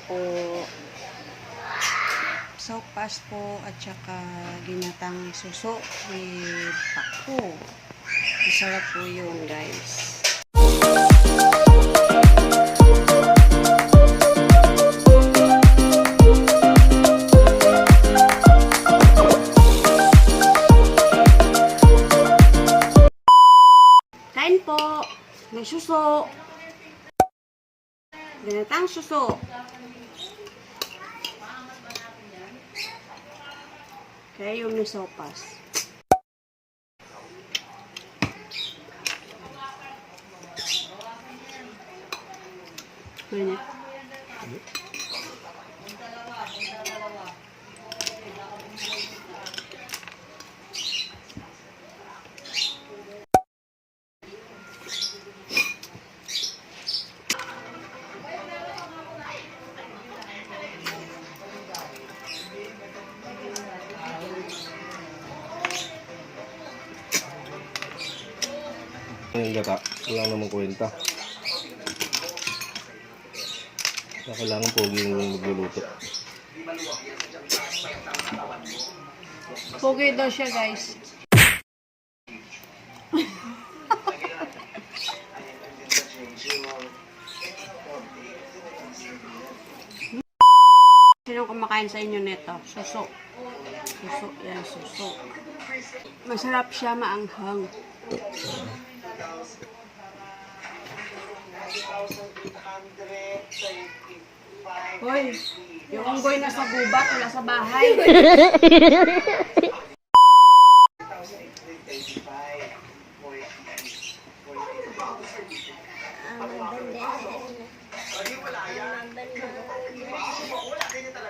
po. Sopas po at saka ginatang suso with pako. Masarap po yun, guys. Kain po. May suso. Ginatang suso. Kaya yung may sopas. Ganyan. Yung gata, wala namang kwenta. Kailangan pogi yung magluluto. Pogi daw siya, guys. Sino kumakain sa inyo nito? Suso. Suso. Yan, suso. Masarap siya, maanghang. Hoy, yung unggoy na sa gubat, wala sa bahay.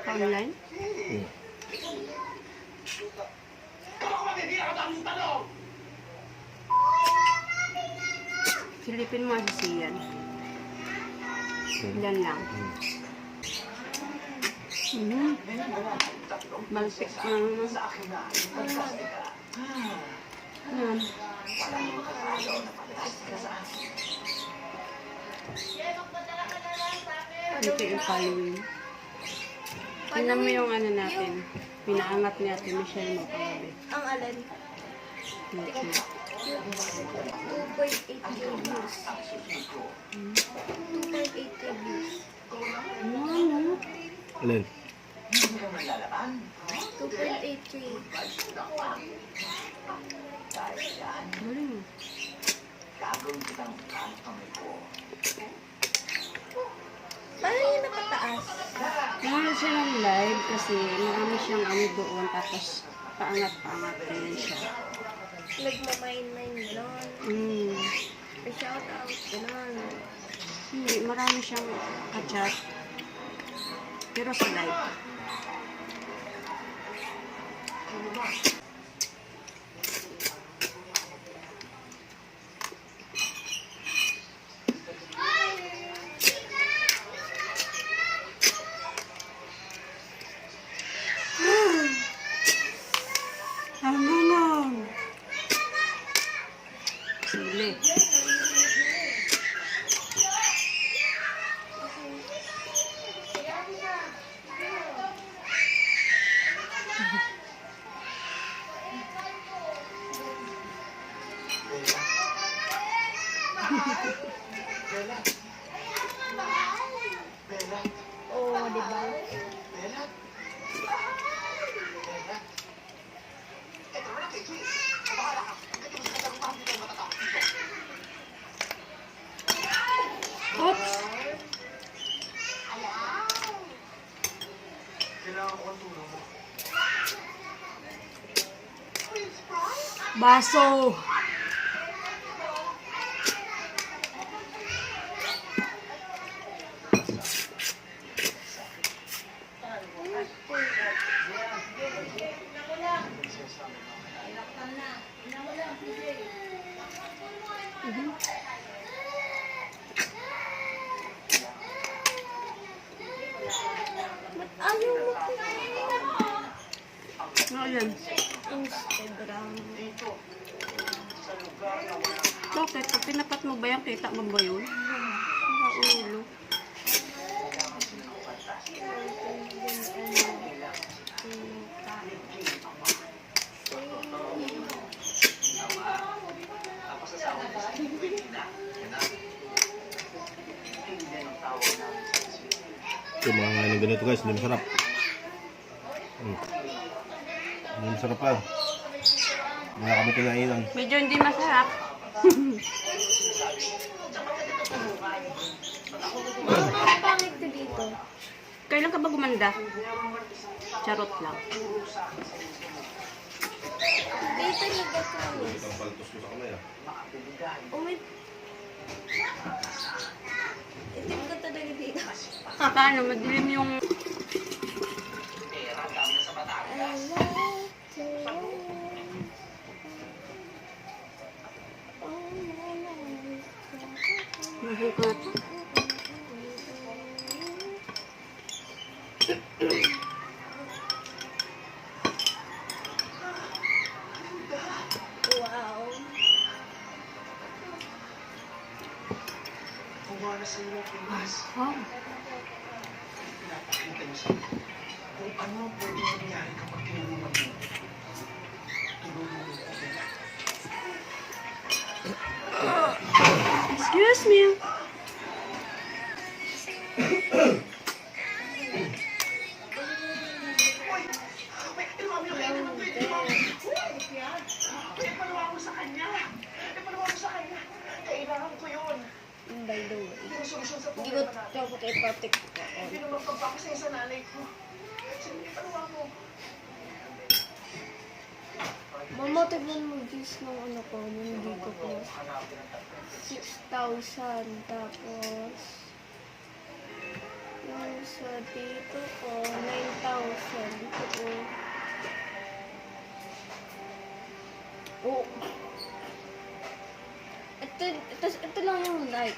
Online? Silipin mo si Sian. Yan lang. Malpik na. Yan. Ito yung following. Tingnan mo yung ano natin. Pinaangat ni Ate Michelle mo kagabi. Ang alin? Okay. 2.8 views. 2.8 views. Ano? Alin? 2.83. Galing. Paano yun napataas? Meron siya ng live kasi marami siyang ano doon tapos paangat-paangat rin siya. Nagmamine-mine gano'n. Pa-shout out gano'n. Hindi, marami siyang ka-chat. Pero sa live. Ano lang? Sili. Oo, diba? Oops! Baso! Ayaw mo Ano yan? Instagram. Bakit? Pag pinapat mo ba yan, kita mo ba yun? Nakaulo. Yung mga ngayon ganito guys, hindi masarap. Hindi masarap lang. Wala kami kinainan. Medyo hindi masarap. Ang pangit ko dito. Kailan ka ba gumanda? Charot lang. Dito nagkakamis. Ang paltos ko sa kamay ah. Umay. Itim ko talaga dito. Paano? Madilim yung... Mahukat. Wow. Wow. Excuse me. By the way. Hindi ko dapat ipatik ko. Mama, tignan mo views ng ano ko, yung dito ko. 6,000. Tapos, yung sa dito ko, 9,000. Dito ko. Oh. Ito lang yung like.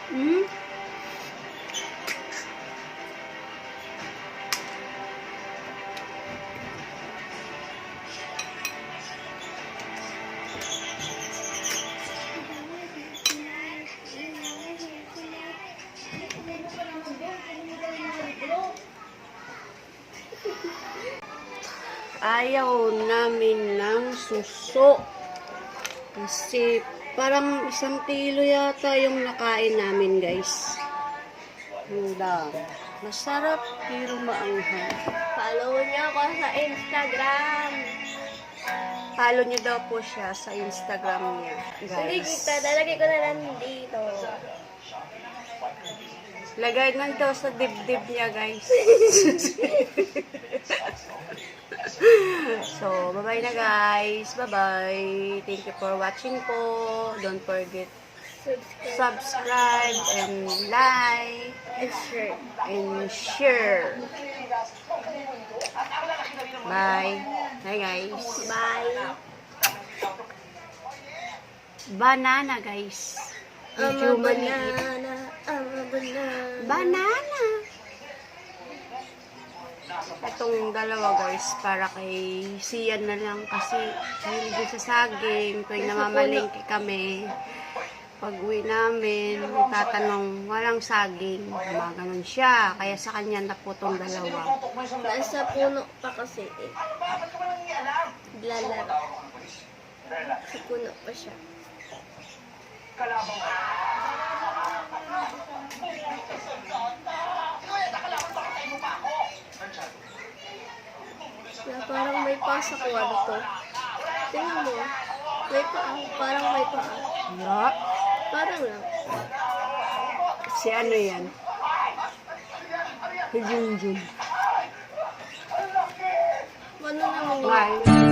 Hmm? Ayaw namin ng suso. Kasi parang 1 kilo yata yung nakain namin, guys. Handa. Masarap pero maanghang. Follow niyo ako sa Instagram. Follow niyo daw po siya sa Instagram niya, Hindi guys. kita, lalagay ko na lang dito. Lagay na daw sa dibdib niya, guys. So, bye-bye na, guys. Bye-bye. Thank you for watching po. Don't forget subscribe and like And sure. and share. Bye. Bye, guys. Bye. Banana, guys. I'm Medyo a maliit. banana. I'm a banana. Banana. Itong dalawa, guys, para kay Sian na lang kasi hindi sa saging. Tuwing namamalingki kami, pag uwi namin, tatanong, walang saging. Maganon siya. Kaya sa kanya na po itong dalawa. Nasa puno pa kasi eh. Lalaro. Sa puno pa siya. Na parang may pasa ko ano to. Tingnan mo. May paa. Parang may paa. Yeah. Parang lang. Si ano yan? Si Junjun. Ano naman yun? Bye.